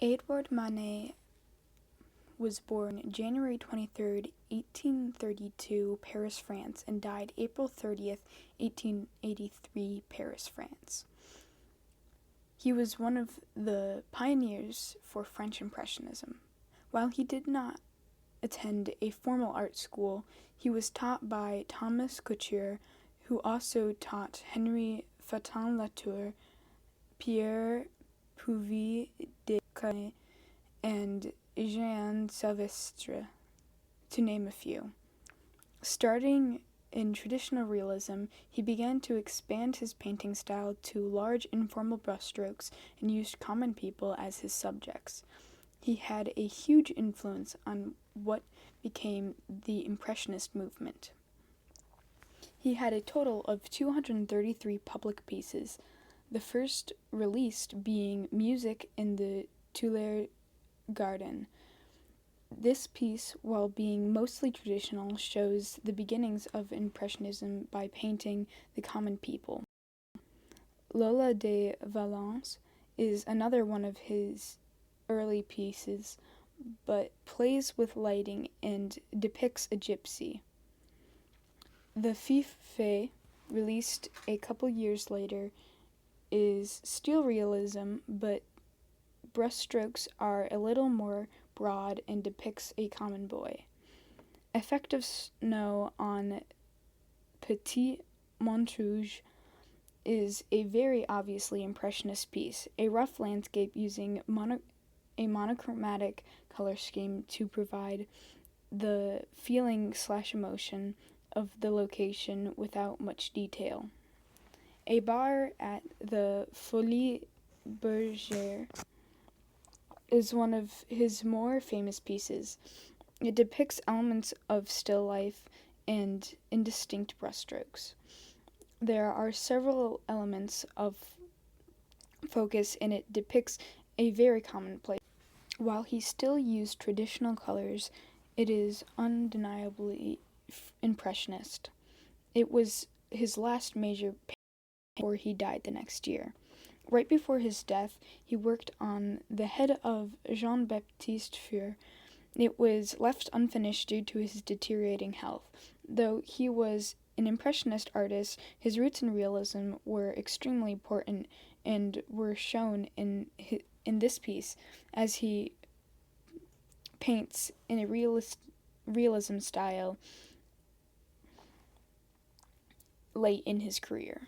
Édouard Manet was born January 23rd, 1832, Paris, France, and died April 30th, 1883, Paris, France. He was one of the pioneers for French Impressionism. While he did not attend a formal art school, he was taught by Thomas Couture, who also taught Henri Fatin-Latour, Pierre Puvis de Canet, and Jean Sylvestre, to name a few. Starting in traditional realism, he began to expand his painting style to large informal brushstrokes and used common people as his subjects. He had a huge influence on what became the Impressionist movement. He had a total of 233 public pieces, the first released being Music in the Tuileries Garden. This piece, while being mostly traditional, shows the beginnings of Impressionism by painting the common people. Lola de Valence is another one of his early pieces, but plays with lighting and depicts a gypsy. The Fife, released a couple years later, is still realism, but brushstrokes are a little more broad and depicts a common boy. Effect of Snow on Petit Montrouge is a very obviously impressionist piece, a rough landscape using a monochromatic color scheme to provide the feeling/emotion of the location without much detail. A bar at the Folies Bergère is one of his more famous pieces. It depicts elements of still life and indistinct brushstrokes. There are several elements of focus, and it depicts a very common place. While he still used traditional colors, it is undeniably impressionist. It was his last major painting before he died the next year. Right before his death, he worked on the head of Jean-Baptiste Four. It was left unfinished due to his deteriorating health. Though he was an impressionist artist, his roots in realism were extremely important and were shown in this piece, as he paints in a realism style late in his career.